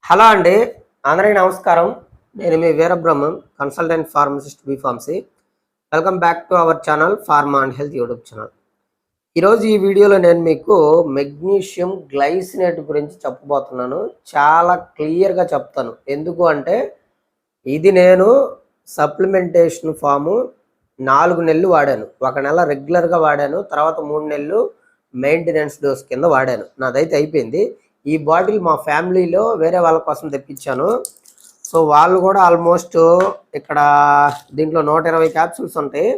Hello అండి. అందరికీ నమస్కారం. నేను మీ Veerabrahmam, consultant pharmacist B pharmacy. Welcome back to our channel pharma and health YouTube channel. ఈరోజు ఈ వీడియోలో నేను మీకు మెగ్నీషియం గ్లైసినేట్ గురించి చెప్పబోతున్నాను. చాలా క్లియర్‌గా చెప్తాను. ఎందుకు అంటే ఇది నేను సప్లిమెంటేషన్ ఫాము 4 నెలలు వాడాను. ఒక నెల రెగ్యులర్‌గా వాడాను. తర్వాత 3 నెలలు మెయింటెనెన్స్ డోస్ కింద వాడాను. నాదైతే అయిపోయింది. ఈ బాటిల్ మా ఫ్యామిలీలో వేరే వాళ్ళ కోసం తెప్పించాను. సో వాళ్ళు కూడా ఆల్మోస్ట్ ఇక్కడ దీంట్లో 120 క్యాప్సూల్స్ ఉంటాయి.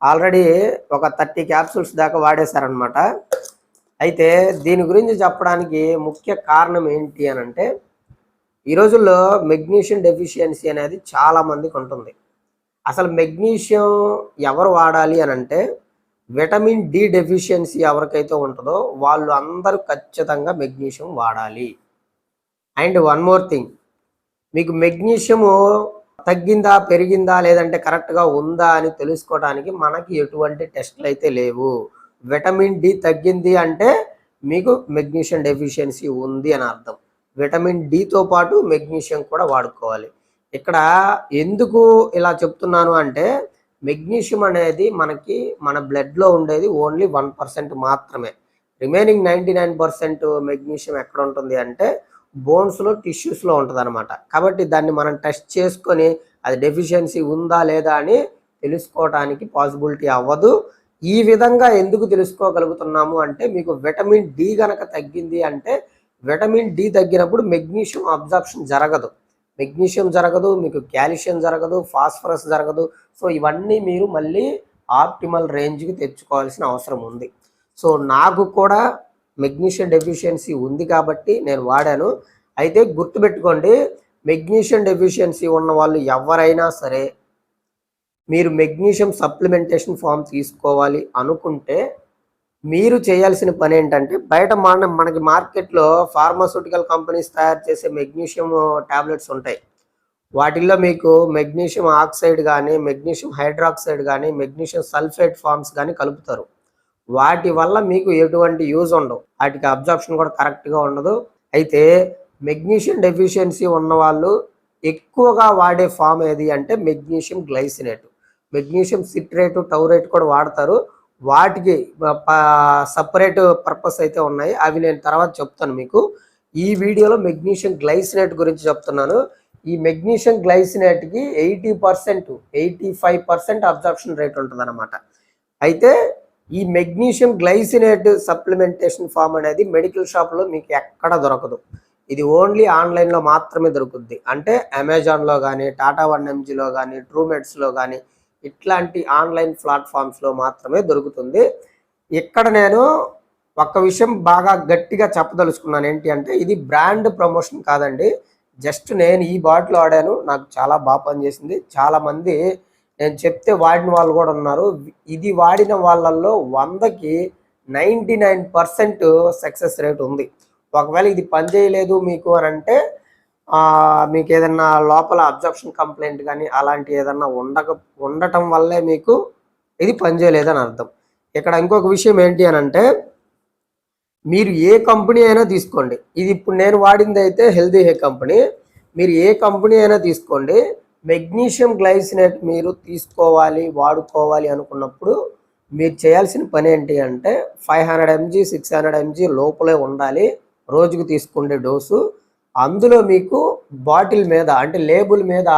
ఆల్రెడీ ఒక 30 క్యాప్సూల్స్ దాకా వాడేశారనమాట. అయితే దీని గురించి చెప్పడానికి ముఖ్య కారణం ఏంటి అని అంటే ఈ రోజుల్లో మెగ్నీషియం డెఫిషియన్సీ అనేది చాలా మందికి ఉంటుంది. అసలు మెగ్నీషియం ఎవరు వాడాలి అని అంటే విటమిన్ డి డెఫిషియన్సీ ఎవరికైతే ఉంటుందో వాళ్ళు అందరూ ఖచ్చితంగా మెగ్నీషియం వాడాలి. అండ్ వన్ మోర్ థింగ్, మీకు మెగ్నీషియము తగ్గిందా పెరిగిందా లేదంటే కరెక్ట్గా ఉందా అని తెలుసుకోవడానికి మనకి ఎటువంటి టెస్టులు అయితే లేవు. విటమిన్ డి తగ్గింది అంటే మీకు మెగ్నీషియం డెఫిషియన్సీ ఉంది అని అర్థం. విటమిన్ డితో పాటు మెగ్నీషియం కూడా వాడుకోవాలి. ఇక్కడ ఎందుకు ఇలా చెప్తున్నాను అంటే మెగ్నీషియం అనేది మనకి మన బ్లడ్లో ఉండేది ఓన్లీ 1% మాత్రమే. రిమైనింగ్ 99% మెగ్నీషియం ఎక్కడ ఉంటుంది అంటే బోన్స్లో టిష్యూస్లో ఉంటుంది అనమాట. కాబట్టి దాన్ని మనం టెస్ట్ చేసుకొని అది డెఫిషియన్సీ ఉందా లేదా అని తెలుసుకోవడానికి పాసిబిలిటీ అవ్వదు. ఈ విధంగా ఎందుకు తెలుసుకోగలుగుతున్నాము అంటే మీకు విటమిన్ డి కనుక తగ్గింది అంటే విటమిన్ డి తగ్గినప్పుడు మెగ్నీషియం అబ్జార్ప్షన్ జరగదు. మెగ్నీషియం జరగదు, మీకు కాల్షియం జరగదు, ఫాస్ఫరస్ జరగదు. సో ఇవన్నీ మీరు మళ్ళీ ఆప్టిమల్ రేంజ్కి తెచ్చుకోవాల్సిన అవసరం ఉంది. సో నాకు కూడా మెగ్నీషియం డెఫిషియన్సీ ఉంది కాబట్టి నేను వాడాను. అయితే గుర్తుపెట్టుకోండి, మెగ్నీషియం డెఫిషియన్సీ ఉన్న వాళ్ళు ఎవరైనా సరే మీరు మెగ్నీషియం సప్లిమెంటేషన్ ఫామ్ తీసుకోవాలి అనుకుంటే మీరు చేయాల్సిన పని ఏంటంటే బయట మనకి మార్కెట్లో ఫార్మాస్యూటికల్ కంపెనీస్ తయారు చేసే మెగ్నీషియం ట్యాబ్లెట్స్ ఉంటాయి. వాటిల్లో మీకు మెగ్నీషియం ఆక్సైడ్ కానీ మెగ్నీషియం హైడ్రాక్సైడ్ కానీ మెగ్నీషియం సల్ఫేట్ ఫామ్స్ కానీ కలుపుతారు. వాటి వల్ల మీకు ఎటువంటి యూజ్ ఉండవు. వాటికి అబ్జార్ప్షన్ కూడా కరెక్ట్గా ఉండదు. అయితే మెగ్నీషియం డెఫిషియన్సీ ఉన్న వాళ్ళు ఎక్కువగా వాడే ఫామ్ ఏది అంటే మెగ్నీషియం గ్లైసినేట్. మెగ్నీషియం సిట్రేటు టౌరేట్ కూడా వాడతారు. వాటికి సపరేట్ పర్పస్ అయితే ఉన్నాయి. అవి నేను తర్వాత చెప్తాను మీకు. ఈ వీడియోలో మెగ్నీషియం గ్లైసినేట్ గురించి చెప్తున్నాను. ఈ మెగ్నీషియం గ్లైసినేట్కి 80%, 85% అబ్జార్ప్షన్ రేట్ ఉంటుంది అనమాట. అయితే ఈ మెగ్నీషియం గ్లైసినేట్ సప్లిమెంటేషన్ ఫామ్ అనేది మెడికల్ షాప్లో మీకు ఎక్కడ దొరకదు. ఇది ఓన్లీ ఆన్లైన్లో మాత్రమే దొరుకుద్ది. అంటే అమెజాన్లో కానీ, టాటా 1mgలో కానీ, ట్రూమెట్స్లో కానీ ఇట్లాంటి ఆన్లైన్ ప్లాట్ఫామ్స్లో మాత్రమే దొరుకుతుంది. ఇక్కడ నేను ఒక్క విషయం బాగా గట్టిగా చెప్పదలుచుకున్నాను. ఏంటి అంటే ఇది బ్రాండ్ ప్రమోషన్ కాదండి. జస్ట్ నేను ఈ బాటిల్ వాడాను, నాకు చాలా బాగా పనిచేసింది. చాలామంది నేను చెప్తే వాడిన వాళ్ళు కూడా ఉన్నారు. ఇది వాడిన వాళ్ళల్లో 100కి 99% సక్సెస్ రేట్ ఉంది. ఒకవేళ ఇది పనిచేయలేదు మీకు అని అంటే మీకు ఏదన్నా లోపల అబ్జార్ప్షన్ కంప్లైంట్ కానీ అలాంటి ఏదన్నా ఉండటం వల్లే మీకు ఇది పనిచేయలేదని అర్థం. ఇక్కడ ఇంకొక విషయం ఏంటి అని అంటే మీరు ఏ కంపెనీ అయినా తీసుకోండి. ఇది ఇప్పుడు నేను వాడింది అయితే హెల్దీ హే కంపెనీ. మీరు ఏ కంపెనీ అయినా తీసుకోండి, మెగ్నీషియం గ్లైసినేట్ మీరు తీసుకోవాలి వాడుకోవాలి అనుకున్నప్పుడు మీరు చేయాల్సిన పని ఏంటి అంటే 500 mg 600 mg లోపలే ఉండాలి రోజుకు తీసుకునే డోసు. అందులో మీకు బాటిల్ మీద అంటే లేబుల్ మీద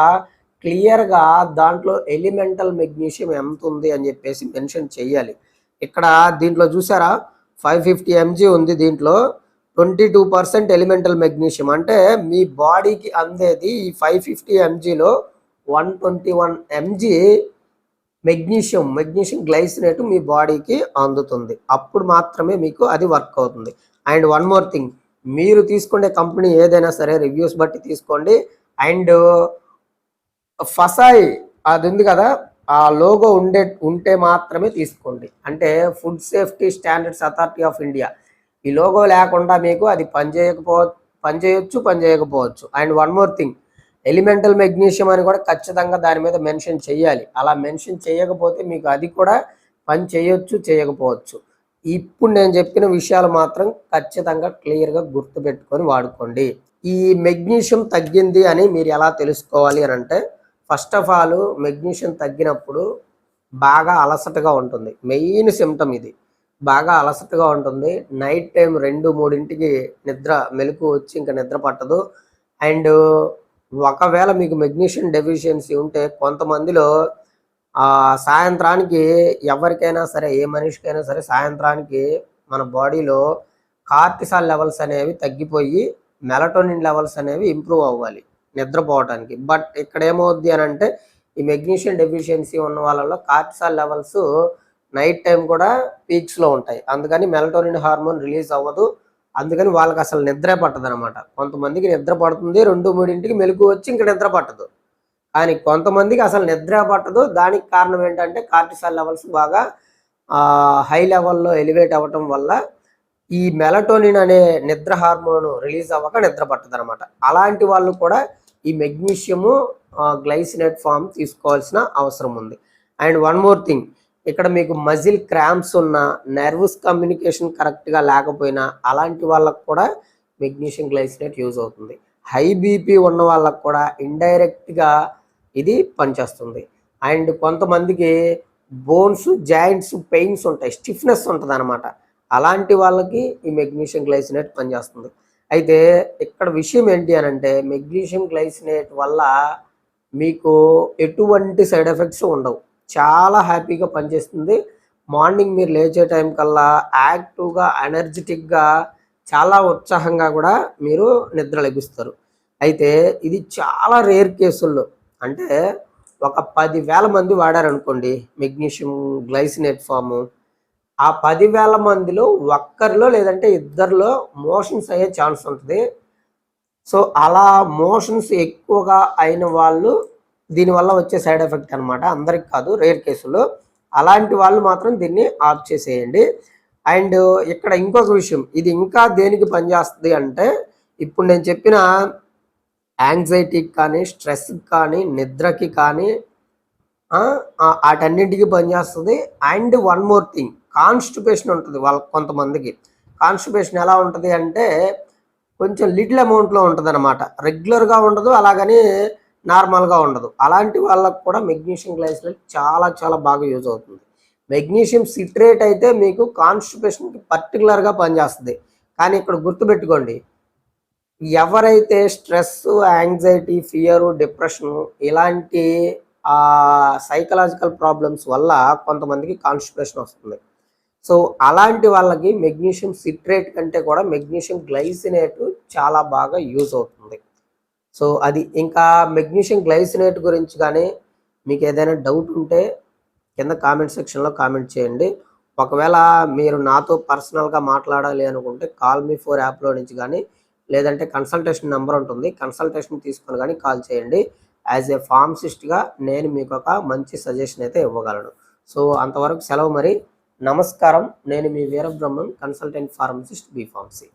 క్లియర్గా దాంట్లో ఎలిమెంటల్ మెగ్నీషియం ఎంత ఉంది అని చెప్పేసి మెన్షన్ చేయాలి. ఇక్కడ దీంట్లో చూసారా 550 mg ఉంది. దీంట్లో 22% ఎలిమెంటల్ మెగ్నీషియం. అంటే మీ బాడీకి అందేది ఈ 550 mgలో 121 mg మెగ్నీషియం గ్లైసినేట్ మీ బాడీకి అందుతుంది. అప్పుడు మాత్రమే మీకు అది వర్క్ అవుతుంది. అండ్ వన్ మోర్ థింగ్, మీరు తీసుకునే కంపెనీ ఏదైనా సరే రివ్యూస్ బట్టి తీసుకోండి. అండ్ ఫసాయి అది ఉంది కదా, ఆ లోగో ఉంటే మాత్రమే తీసుకోండి. అంటే food safety standards authority of India, ఈ లోగో లేకుండా మీకు అది పనిచేయొచ్చు పనిచేయకపోవచ్చు. And one more thing, elemental magnesium అని కూడా ఖచ్చితంగా దాని మీద మెన్షన్ చేయాలి. అలా మెన్షన్ చేయకపోతే మీకు అది కూడా పని చేయొచ్చు చేయకపోవచ్చు. ఇప్పుడు నేను చెప్పిన విషయాలు మాత్రం ఖచ్చితంగా క్లియర్గా గుర్తుపెట్టుకొని వాడుకోండి. ఈ మెగ్నీషియం తగ్గింది అని మీరు ఎలా తెలుసుకోవాలి అని అంటే, ఫస్ట్ ఆఫ్ ఆల్ మెగ్నీషియం తగ్గినప్పుడు బాగా అలసటగా ఉంటుంది. మెయిన్ సిమ్టమ్ ఇది. బాగా అలసటగా ఉంటుంది. నైట్ టైం 2-3కి మెలుకువ వచ్చి ఇంకా నిద్ర పట్టదు. అండ్ ఒకవేళ మీకు మెగ్నీషియం డెఫిషియన్సీ ఉంటే కొంతమందిలో సాయంత్రానికి ఎవరికైనా సరే, ఏ మనిషికైనా సరే సాయంత్రానికి మన బాడీలో కార్టిసాల్ లెవెల్స్ అనేవి తగ్గిపోయి మెలటోనిన్ లెవెల్స్ అనేవి ఇంప్రూవ్ అవ్వాలి నిద్రపోవటానికి. బట్ ఇక్కడ ఏమవుద్ది అని అంటే, ఈ మెగ్నీషియం డెఫిషియన్సీ ఉన్న వాళ్ళలో కార్టిసాల్ లెవెల్స్ నైట్ టైం కూడా పీక్స్లో ఉంటాయి. అందుకని మెలటోనిన్ హార్మోన్ రిలీజ్ అవ్వదు. అందుకని వాళ్ళకి అసలు నిద్రే పట్టదు అనమాట. కొంతమందికి నిద్ర పడుతుంది, 2-3కి మెలుకువ వచ్చి ఇంకా నిద్ర పట్టదు. కానీ కొంతమందికి అసలు నిద్ర పట్టదు. దానికి కారణం ఏంటంటే కార్టిసాల్ లెవెల్స్ బాగా హై లెవెల్లో ఎలివేట్ అవ్వటం వల్ల ఈ మెలటోనిన్ అనే నిద్ర హార్మోన్ రిలీజ్ అవ్వక నిద్ర పట్టదు అనమాట. అలాంటి వాళ్ళు కూడా ఈ మెగ్నీషియము గ్లైసినేట్ ఫామ్ తీసుకోవాల్సిన అవసరం ఉంది. అండ్ వన్ మోర్ థింగ్, ఇక్కడ మీకు మజిల్ క్రాంప్స్ ఉన్న, నర్వస్ కమ్యూనికేషన్ కరెక్ట్గా లేకపోయినా అలాంటి వాళ్ళకు కూడా మెగ్నీషియం గ్లైసినేట్ యూజ్ అవుతుంది. హై బీపీ ఉన్న వాళ్ళకు కూడా ఇండైరెక్ట్గా ఇది పనిచేస్తుంది. అండ్ కొంతమందికి బోన్స్, జాయింట్స్ పెయిన్స్ ఉంటాయి, స్టిఫ్నెస్ ఉంటుంది అనమాట. అలాంటి వాళ్ళకి ఈ మెగ్నీషియం గ్లైసినేట్ పనిచేస్తుంది. అయితే ఇక్కడ విషయం ఏంటి అని అంటే, మెగ్నీషియం గ్లైసినేట్ వల్ల మీకు ఎటువంటి సైడ్ ఎఫెక్ట్స్ ఉండవు. చాలా హ్యాపీగా పనిచేస్తుంది. మార్నింగ్ మీరు లేచే టైం కల్లా యాక్టివ్గా, ఎనర్జెటిక్గా, చాలా ఉత్సాహంగా కూడా మీరు నిద్ర లెగుస్తారు. అయితే ఇది చాలా రేర్ కేసుల్లో, అంటే ఒక 10,000 మంది వాడారనుకోండి మెగ్నీషియం గ్లైసినేట్ ఫాము, ఆ 10,000 మందిలో ఒక్కరిలో లేదంటే ఇద్దరిలో మోషన్స్ అయ్యే ఛాన్స్ ఉంటుంది. సో అలా మోషన్స్ ఎక్కువగా అయిన వాళ్ళు దీనివల్ల వచ్చే సైడ్ ఎఫెక్ట్ అనమాట. అందరికి కాదు, రేర్ కేసులో. అలాంటి వాళ్ళు మాత్రం దీన్ని ఆఫ్ చేసేయండి. అండ్ ఇక్కడ ఇంకొక విషయం, ఇది ఇంకా దేనికి పనిచేస్తుంది అంటే, ఇప్పుడు నేను చెప్పిన యాంగ్జైటీకి కానీ, స్ట్రెస్కి కానీ, నిద్రకి కానీ వాటన్నింటికి పనిచేస్తుంది. And one more thing, constipation ఉంటుంది వాళ్ళకి. కొంతమందికి కాన్స్టిపేషన్ ఎలా ఉంటుంది అంటే కొంచెం లిటిల్ అమౌంట్లో ఉంటుంది అనమాట. రెగ్యులర్గా ఉండదు, అలాగని నార్మల్గా ఉండదు. అలాంటి వాళ్ళకు కూడా మెగ్నీషియం గ్లైసినేట్ చాలా చాలా బాగా యూజ్ అవుతుంది. మెగ్నీషియం సిట్రేట్ అయితే మీకు కాన్స్టిపేషన్కి పర్టికులర్గా పనిచేస్తుంది. కానీ ఇక్కడ గుర్తుపెట్టుకోండి, ఎవరైతే స్ట్రెస్, యాంగ్జైటీ, ఫియరు, డిప్రెషను ఇలాంటి సైకలాజికల్ ప్రాబ్లమ్స్ వల్ల కొంతమందికి కాన్స్టిపేషన్ వస్తుంది. సో అలాంటి వాళ్ళకి మెగ్నీషియం సిట్రేట్ కంటే కూడా మెగ్నీషియం గ్లైసినేట్ చాలా బాగా యూజ్ అవుతుంది. సో అది. ఇంకా మెగ్నీషియం గ్లైసినేట్ గురించి కానీ మీకు ఏదైనా డౌట్ ఉంటే కింద కామెంట్ సెక్షన్లో కామెంట్ చేయండి. ఒకవేళ మీరు నాతో పర్సనల్గా మాట్లాడాలి అనుకుంటే కాల్-మీ-4 యాప్లో నుంచి కానీ, లేదంటే కన్సల్టేషన్ నెంబర్ ఉంటుంది, కన్సల్టేషన్ తీసుకొని కానీ కాల్ చేయండి. యాజ్ ఏ ఫార్మసిస్ట్గా నేను మీకు ఒక మంచి సజెషన్ అయితే ఇవ్వగలను. సో అంతవరకు సెలవు మరి. నమస్కారం. నేను మీ Veerabrahmam, consultant pharmacist, B pharmacy.